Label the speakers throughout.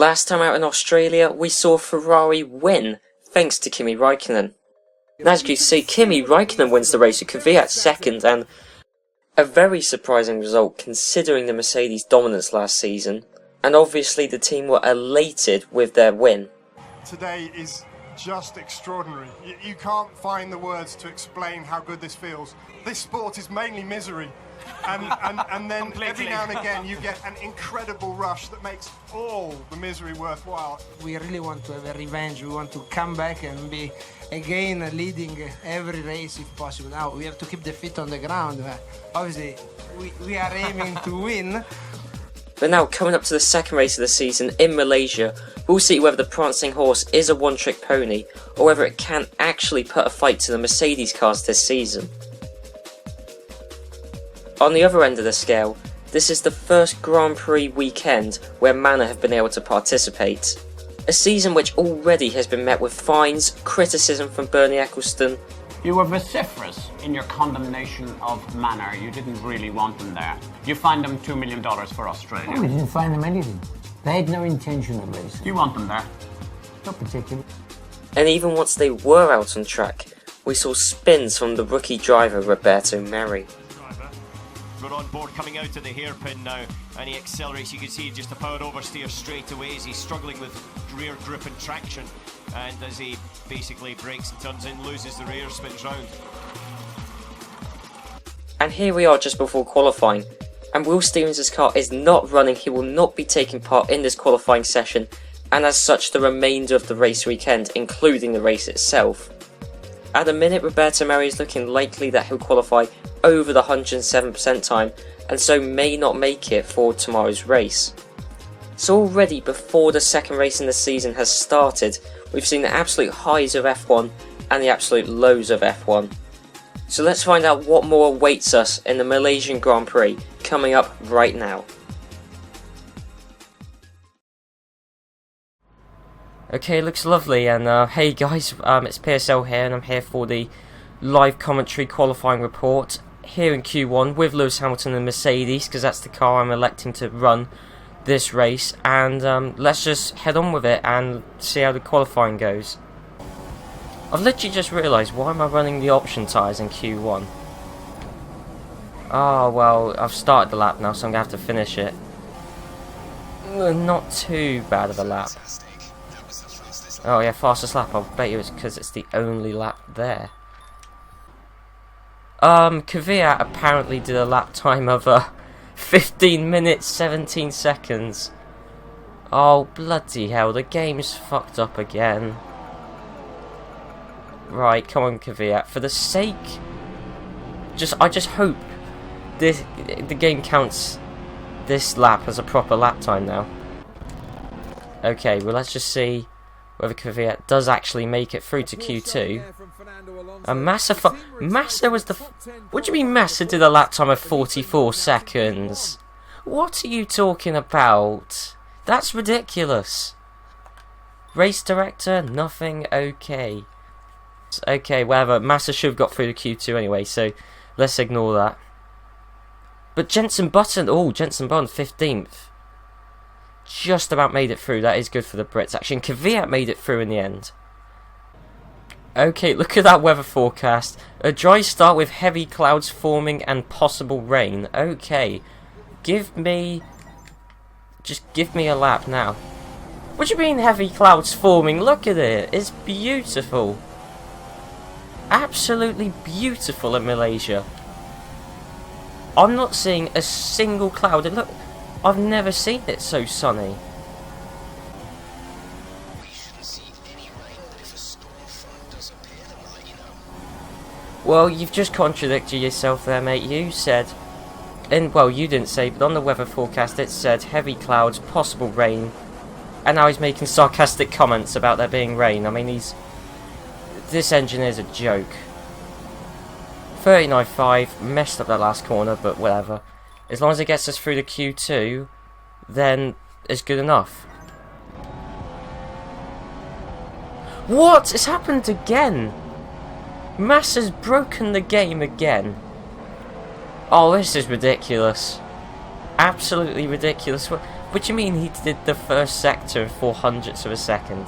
Speaker 1: Last time out in Australia, we saw Ferrari win, thanks to Kimi Räikkönen. And as you can see, Kimi Räikkönen wins the race with Kvyat second, and a very surprising result considering the Mercedes dominance last season, and obviously the team were elated with their win.
Speaker 2: Today is just extraordinary. You can't find the words to explain how good this feels. This sport is mainly misery. And then every now and again you get an incredible rush that makes all the misery worthwhile.
Speaker 3: We really want to have a revenge. We want to come back and be again leading every race if possible. Now we have to keep the feet on the ground. Obviously we are aiming to win.
Speaker 1: But now coming up to the second race of the season in Malaysia, we'll see whether the prancing horse is a one-trick pony or whether it can actually put a fight to the Mercedes cars this season. On the other end of the scale, this is the first Grand Prix weekend where Manor have been able to participate. A season which already has been met with fines, criticism from Bernie Ecclestone.
Speaker 4: You were vociferous in your condemnation of Manor. You didn't really want them there. You fined them $2 million for Australia.
Speaker 5: Oh, we didn't find them anything. They had no intention of racing.
Speaker 4: You want them there?
Speaker 5: Not particularly.
Speaker 1: And even once they were out on track, we saw spins from the rookie driver Roberto Merri.
Speaker 6: We're on board coming out of the hairpin now, and he accelerates. You can see just a power oversteer straight away as he's struggling with rear grip and traction, and as he basically brakes and turns in, loses the rear, spins round.
Speaker 1: And here we are just before qualifying, and Will Stevens' car is not running. He will not be taking part in this qualifying session, and as such the remainder of the race weekend, including the race itself. At the minute, Roberto Merri is looking likely that he'll qualify over the 107% time, and so may not make it for tomorrow's race. So already before the second race in the season has started, we've seen the absolute highs of F1 and the absolute lows of F1. So let's find out what more awaits us in the Malaysian Grand Prix coming up right now. Okay, looks lovely, and hey guys, it's PSL here, and I'm here for the live commentary qualifying report here in Q1 with Lewis Hamilton and Mercedes, because that's the car I'm electing to run this race, and let's just head on with it and see how the qualifying goes. I've literally just realised, why am I running the option tyres in Q1? Oh well, I've started the lap now, so I'm going to have to finish it. Not too bad of a lap. Oh yeah, fastest lap. I'll bet you it's because it's the only lap there. Kvyat apparently did a lap time of 15 minutes 17 seconds. Oh bloody hell, the game's fucked up again. Right, come on Kvyat, for the sake, I just hope the game counts this lap as a proper lap time now. Okay, well let's just see whether Kvyat does actually make it through to Q2. And Massa was the... What do you mean Massa did a lap time of 44 seconds? What are you talking about? That's ridiculous. Race director, nothing, okay. Okay, whatever. Massa should have got through to Q2 anyway, so let's ignore that. But Jenson Button, 15th. Just about made it through. That is good for the Brits actually, and Kvyat made it through in the end. Okay, look at that weather forecast. A dry start with heavy clouds forming and possible rain. Okay, just give me a lap now. What do you mean heavy clouds forming? Look at it, it's beautiful. Absolutely beautiful in Malaysia. I'm not seeing a single cloud, and look, I've never seen it so sunny. Well, you've just contradicted yourself there, mate. You said, well, you didn't say, but on the weather forecast it said heavy clouds, possible rain, and now he's making sarcastic comments about there being rain. I mean, this engineer's a joke. 39.5, messed up that last corner, but whatever. As long as it gets us through to Q2, then it's good enough. What? It's happened again! Massa's broken the game again. Oh, this is ridiculous. Absolutely ridiculous. What do you mean he did the first sector in 0.04 of a second?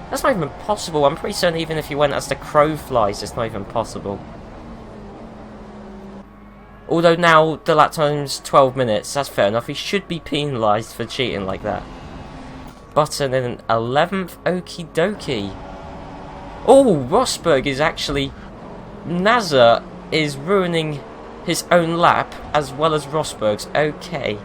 Speaker 1: That's not even possible. I'm pretty certain even if he went as the crow flies, it's not even possible. Although now the lap time's 12 minutes, that's fair enough. He should be penalised for cheating like that. Button in 11th, okie dokie. Oh, Rosberg is actually... Nasser is ruining his own lap as well as Rosberg's. Okay.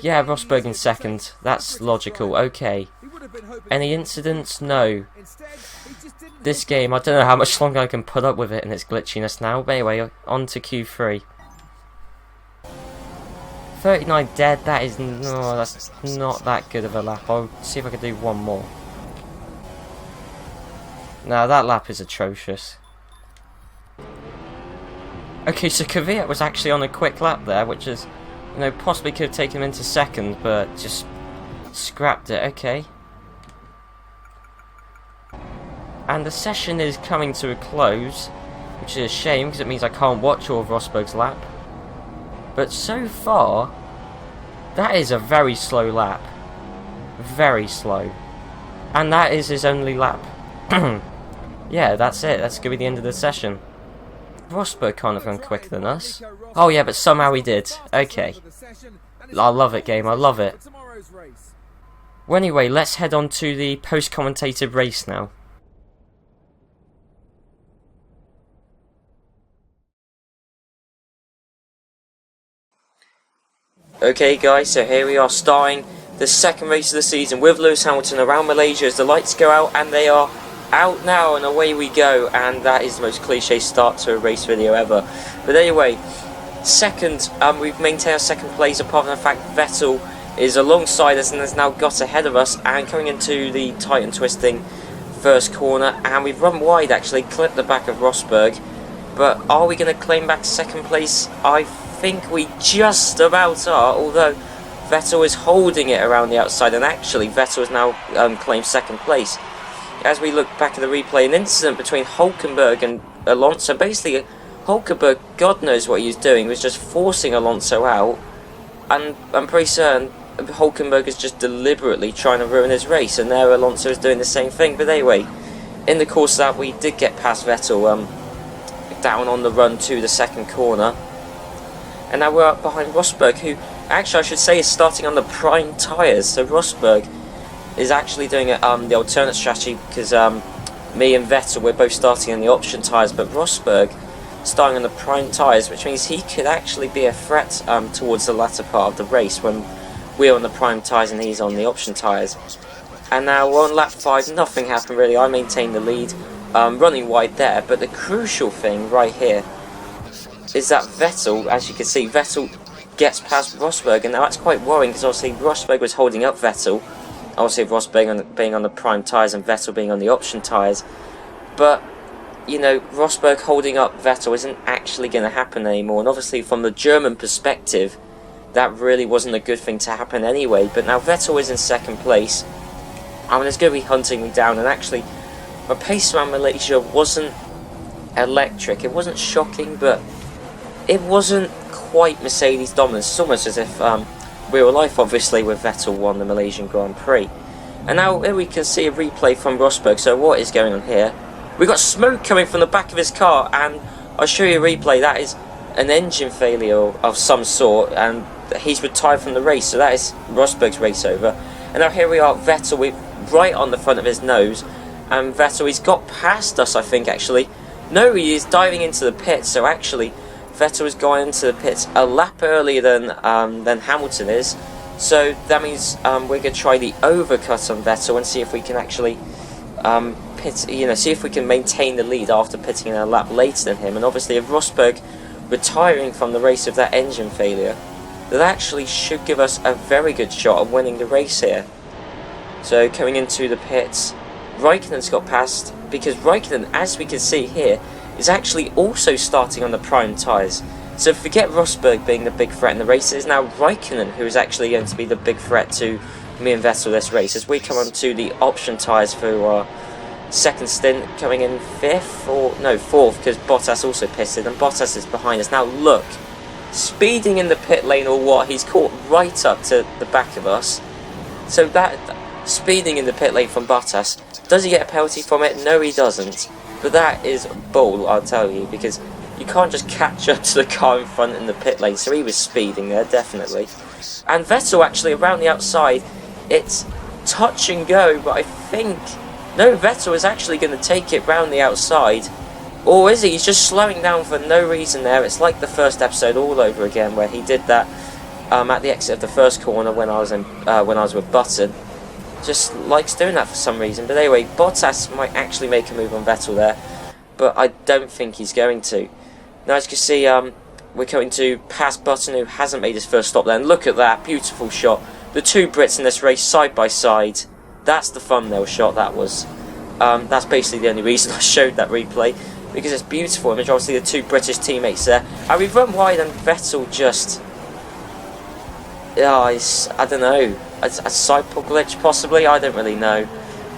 Speaker 1: Yeah, Rosberg in second. That's logical. Okay. Any incidents? No. This game, I don't know how much longer I can put up with it and its glitchiness now. But anyway, on to Q3. 39 dead. That is no, that's not that good of a lap. I'll see if I can do one more. Now that lap is atrocious. Okay, so Kvyat was actually on a quick lap there, which is, you know, possibly could have taken him into second, but just scrapped it. Okay. And the session is coming to a close, which is a shame because it means I can't watch all of Rosberg's lap. But so far, that is a very slow lap. Very slow. And that is his only lap. Yeah, that's it. That's going to be the end of the session. Rosberg can't have gone quicker than us. Oh yeah, but somehow he did. Okay. I love it, game. I love it. Well, anyway, let's head on to the post-commentated race now. Okay guys, so here we are starting the second race of the season with Lewis Hamilton around Malaysia as the lights go out, and they are out now and away we go, and that is the most cliche start to a race video ever. But anyway, second, we've maintained our second place apart from the fact Vettel is alongside us and has now got ahead of us and coming into the tight and twisting first corner, and we've run wide actually, clipped the back of Rosberg. But are we going to claim back second place? I think we just about are, although Vettel is holding it around the outside, and actually Vettel has now claimed second place. As we look back at the replay, an incident between Hulkenberg and Alonso. Basically, Hulkenberg, God knows what he was doing, was just forcing Alonso out, and I'm pretty certain Hulkenberg is just deliberately trying to ruin his race, and there Alonso is doing the same thing. But anyway, in the course of that, we did get past Vettel down on the run to the second corner, and now we're up behind Rosberg, who actually I should say is starting on the prime tyres. So Rosberg is actually doing the alternate strategy because me and Vettel, we're both starting on the option tyres, but Rosberg starting on the prime tyres, which means he could actually be a threat towards the latter part of the race when we're on the prime tyres and he's on the option tyres. And now we're on lap 5, nothing happened really. I maintained the lead, running wide there, but the crucial thing right here is that Vettel, as you can see, Vettel gets past Rosberg, and now that's quite worrying because obviously Rosberg was holding up Vettel. Obviously Rosberg being on the prime tyres and Vettel being on the option tyres. But, you know, Rosberg holding up Vettel isn't actually going to happen anymore. And obviously from the German perspective, that really wasn't a good thing to happen anyway. But now Vettel is in second place. I mean, it's going to be hunting me down. And actually, my pace around Malaysia wasn't electric. It wasn't shocking, but it wasn't quite Mercedes dominance. It's almost as if real life, obviously, with Vettel won the Malaysian Grand Prix. And now here we can see a replay from Rosberg. So what is going on here? We've got smoke coming from the back of his car, and I'll show you a replay. That is an engine failure of some sort, and he's retired from the race. So that is Rosberg's race over. And now here we are, Vettel right on the front of his nose, and Vettel, he's got past us, I think, actually. No, he is diving into the pits, so actually Vettel is going into the pits a lap earlier than Hamilton is. So that means we're going to try the overcut on Vettel and see if we can actually see if we can maintain the lead after pitting in a lap later than him. And obviously, if Rosberg retiring from the race with that engine failure, that actually should give us a very good shot of winning the race here. So coming into the pits, Raikkonen's got past, because Raikkonen, as we can see here, is actually also starting on the prime tyres. So forget Rosberg being the big threat in the race. It is now Raikkonen who is actually going to be the big threat to me and Vettel this race, as we come on to the option tyres for our second stint, coming in fourth, because Bottas also pitted, and Bottas is behind us. Now look, speeding in the pit lane or what? He's caught right up to the back of us. So that speeding in the pit lane from Bottas, does he get a penalty from it? No, he doesn't. But that is bull, I'll tell you, because you can't just catch up to the car in front in the pit lane. So he was speeding there, definitely. And Vettel actually around the outside, it's touch and go, but I think no, Vettel is actually going to take it round the outside. Or is he? He's just slowing down for no reason there. It's like the first episode all over again, where he did that at the exit of the first corner when I was with Button. Just likes doing that for some reason. But anyway, Bottas might actually make a move on Vettel there, but I don't think he's going to. Now, as you can see, we're going to pass Button, who hasn't made his first stop there. And look at that beautiful shot. The two Brits in this race side by side. That's the thumbnail shot. That was. That's basically the only reason I showed that replay, because it's beautiful image. Obviously, the two British teammates there. And we've run wide, and Vettel just. I don't know. A sidepod glitch, possibly. I don't really know.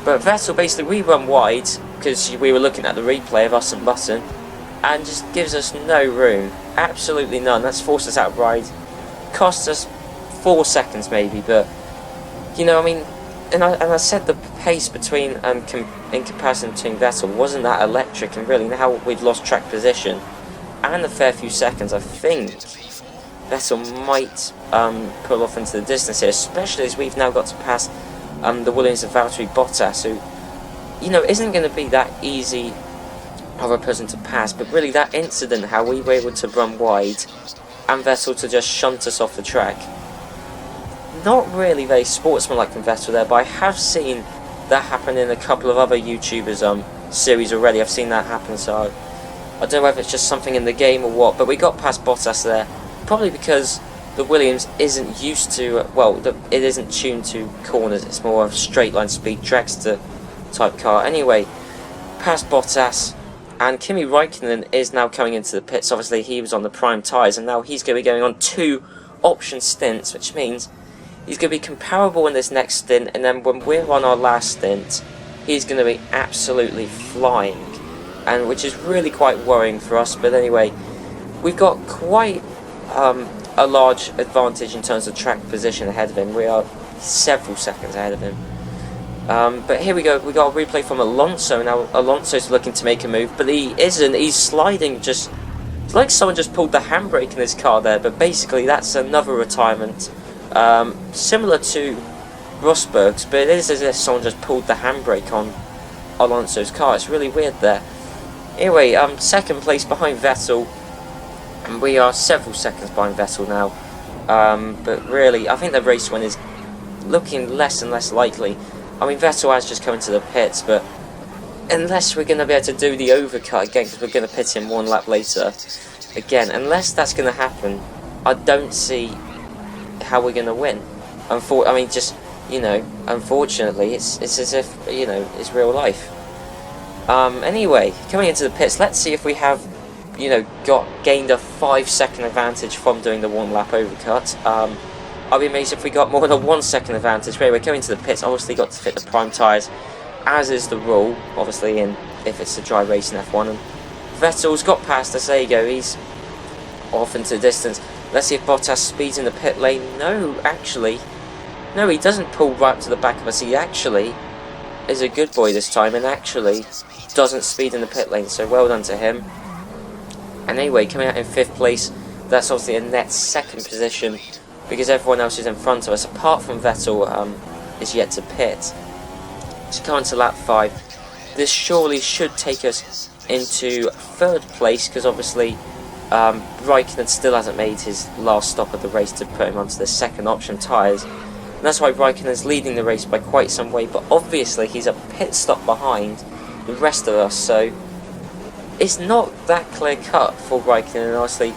Speaker 1: But Vettel, basically, we run wide because we were looking at the replay of us and Button, and just gives us no room. Absolutely none. That's forced us out of ride. Cost us 4 seconds, maybe. But you know, I mean. And I said the pace between in comparison between Vettel wasn't that electric, and really now we've lost track position and a fair few seconds. I think Vettel might pull off into the distance here, especially as we've now got to pass the Williams of Valtteri Bottas, who, you know, isn't going to be that easy of a person to pass. But really, that incident, how we were able to run wide and Vettel to just shunt us off the track. Not really very sportsmanlike from Vettel there, but I have seen that happen in a couple of other YouTubers' series already. I've seen that happen, so I don't know whether it's just something in the game or what, but we got past Bottas there, probably because the Williams isn't used to, it isn't tuned to corners. It's more of a straight line speed, dragster type car. Anyway, past Bottas, and Kimi Räikkönen is now coming into the pits. Obviously, he was on the prime tyres, and now he's going to be going on 2 option stints, which means he's going to be comparable in this next stint, and then when we're on our last stint, he's going to be absolutely flying, and which is really quite worrying for us. But anyway, we've got quite a large advantage in terms of track position ahead of him. We are several seconds ahead of him. But here we go, we got a replay from Alonso. Now Alonso's looking to make a move, but he isn't. He's sliding, just it's like someone just pulled the handbrake in his car there. But basically that's another retirement. Similar to Rosberg's, but it is as if someone just pulled the handbrake on Alonso's car. It's really weird there. Anyway, second place behind Vettel, and we are several seconds behind Vettel now. But really, I think the race win is looking less and less likely. I mean, Vettel has just come into the pits, but unless we're going to be able to do the overcut again, because we're going to pit him 1 lap later again, unless that's going to happen, I don't see how we're going to win. Unfortunately, it's as if, you know, it's real life. Anyway, coming into the pits, let's see if we have, you know, gained a 5-second advantage from doing the 1 lap overcut. I'd be amazed if we got more than a 1 second advantage. But anyway, coming into the pits, obviously got to fit the prime tyres, as is the rule, obviously, if it's a dry race in F1. And Vettel's got past us, there you go, he's off into the distance. Let's see if Bottas speeds in the pit lane. No, actually. No, he doesn't pull right to the back of us. He actually is a good boy this time and actually doesn't speed in the pit lane. So well done to him. And anyway, coming out in 5th place, that's obviously a net 2nd position because everyone else is in front of us, apart from Vettel, is yet to pit. So coming to lap 5. This surely should take us into 3rd place because obviously Räikkönen still hasn't made his last stop of the race to put him onto the 2nd option tyres. And that's why Räikkönen's leading the race by quite some way, but obviously he's a pit stop behind the rest of us, so it's not that clear cut for Räikkönen. Honestly,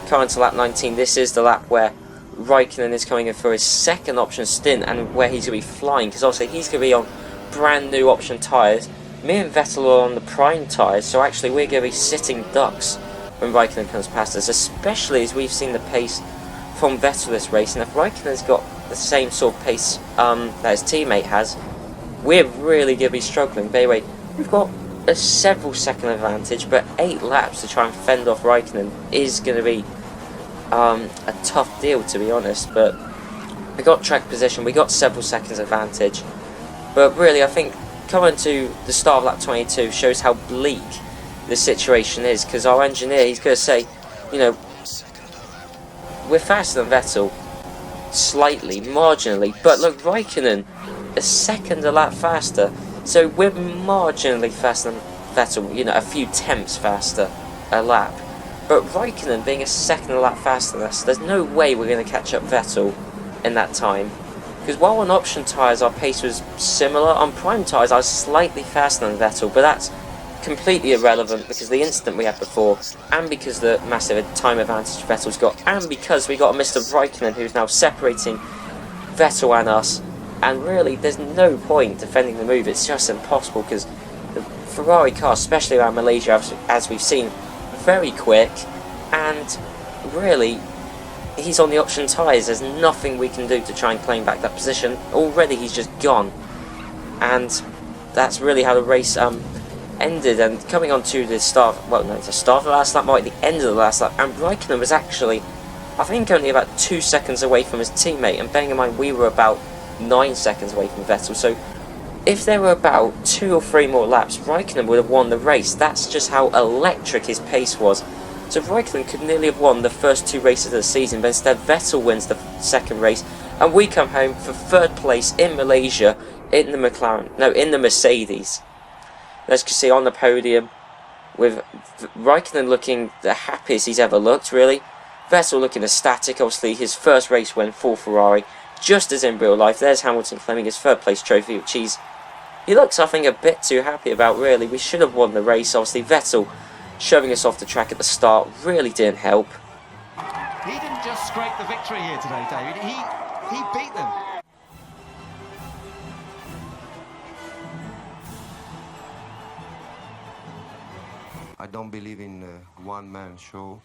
Speaker 1: coming to lap 19, this is the lap where Räikkönen is coming in for his 2nd option stint and where he's going to be flying, because obviously he's going to be on brand new option tyres. Me and Vettel are on the prime tyres, so actually we're going to be sitting ducks when Räikkönen comes past us, especially as we've seen the pace from Vettel this race, and if Räikkönen's got the same sort of pace that his teammate has, we're really going to be struggling. But anyway, we've got a several second advantage, but 8 laps to try and fend off Räikkönen is going to be a tough deal, to be honest, but we got track position, we got several seconds advantage, but really I think coming to the start of lap 22 shows how bleak the situation is, because our engineer, he's going to say, you know, we're faster than Vettel, slightly, marginally, but look, Raikkonen, a second a lap faster, so we're marginally faster than Vettel, you know, a few tenths faster a lap. But Raikkonen being a second a lap faster than us, there's no way we're going to catch up Vettel in that time. Because while on option tyres our pace was similar, on prime tyres I was slightly faster than Vettel, but that's completely irrelevant because the incident we had before, and because the massive time advantage Vettel's got, and because we got a Mr. Raikkonen who's now separating Vettel and us, and really there's no point defending the move, it's just impossible because the Ferrari car, especially around Malaysia, as we've seen, very quick, and really he's on the option tyres, there's nothing we can do to try and claim back that position. Already he's just gone, and that's really how the race ended. And coming on to the start, well no, the start of the last lap, might be the end of the last lap, and Raikkonen was actually, I think, only about 2 seconds away from his teammate, and bearing in mind we were about 9 seconds away from Vettel, so if there were about 2 or 3 more laps, Raikkonen would have won the race. That's just how electric his pace was. So Raikkonen could nearly have won the first 2 races of the season, but instead Vettel wins the second race, and we come home for 3rd place in Malaysia in the in the Mercedes. As you can see on the podium, with Raikkonen looking the happiest he's ever looked, really. Vettel looking ecstatic, obviously his first race win for Ferrari, just as in real life. There's Hamilton claiming his 3rd place trophy, which he looks, I think, a bit too happy about, really. We should have won the race. Obviously, Vettel shoving us off the track at the start really didn't help.
Speaker 7: He didn't just scrape the victory here today, David. He beat them.
Speaker 8: I don't believe in one-man show.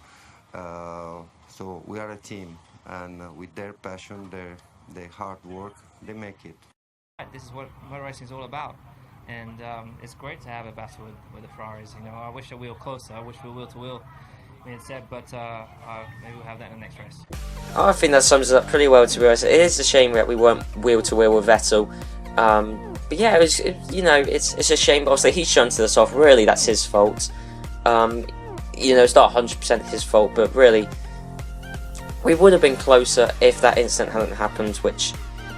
Speaker 8: So we are a team, and with their passion, their hard work, they make it.
Speaker 9: This is what motor racing is all about, and it's great to have a battle with the Ferraris. You know, I wish that we were closer. I wish we were wheel to wheel, instead, but maybe we'll have that in the next race.
Speaker 1: I think that sums it up pretty well, to be honest. It is a shame that we weren't wheel to wheel with Vettel, but yeah, it's a shame. Obviously, he shunted us off. Really, that's his fault. You know, it's not 100% his fault, but really, we would have been closer if that incident hadn't happened, which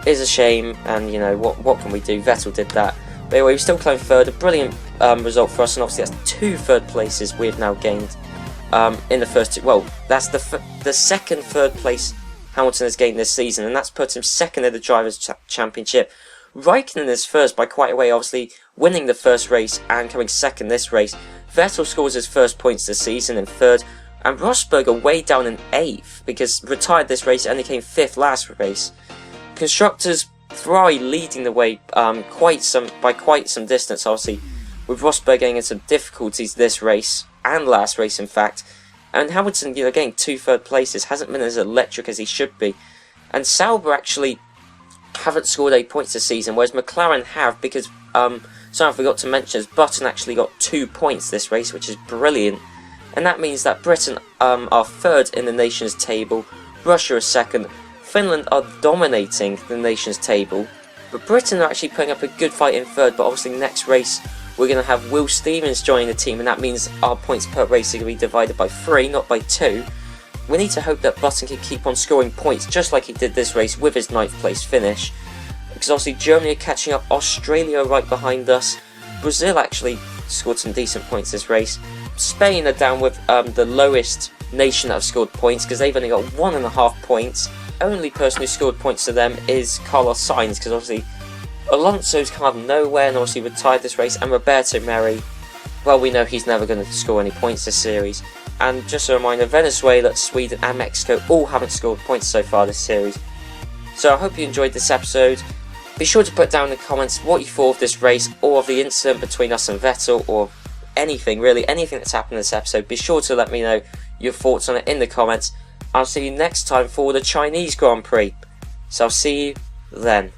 Speaker 1: is a shame. And you know, what can we do? Vettel did that. But anyway, we still claim 3rd, a brilliant result for us, and obviously that's 2 3rd places we've now gained in the first 2. Well, that's the second 3rd place Hamilton has gained this season, and that's put him 2nd in the Drivers' Championship. Raikkonen is 1st by quite a way, obviously winning the first race and coming 2nd this race. Vettel scores his first points this season in 3rd, and Rosberg way down in 8th because retired this race and only came 5th last race. Constructors, Ferrari leading the way by quite some distance, obviously, with Rosberg getting into some difficulties this race and last race, in fact. And Hamilton, you know, getting 2 3rd places, hasn't been as electric as he should be. And Sauber actually haven't scored 8 points this season, whereas McLaren have, because something I forgot to mention is Button actually got 2 points this race, which is brilliant. And that means that Britain are 3rd in the nations table, Russia is 2nd, Finland are dominating the nations table, but Britain are actually putting up a good fight in 3rd. But obviously next race we're going to have Will Stevens joining the team, and that means our points per race are going to be divided by 3, not by 2. We need to hope that Button can keep on scoring points just like he did this race with his 9th place finish, because obviously Germany are catching up, Australia are right behind us, Brazil actually scored some decent points this race, Spain are down with the lowest nation that have scored points because they've only got 1.5 points. Only person who scored points to them is Carlos Sainz, because obviously Alonso's come out of nowhere and obviously retired this race, and Roberto Merri, well, we know he's never going to score any points this series. And just a reminder, Venezuela, Sweden and Mexico all haven't scored points so far this series. So I hope you enjoyed this episode. Be sure to put down in the comments what you thought of this race, or of the incident between us and Vettel, or anything, really, anything that's happened in this episode. Be sure to let me know your thoughts on it in the comments. I'll see you next time for the Chinese Grand Prix. So I'll see you then.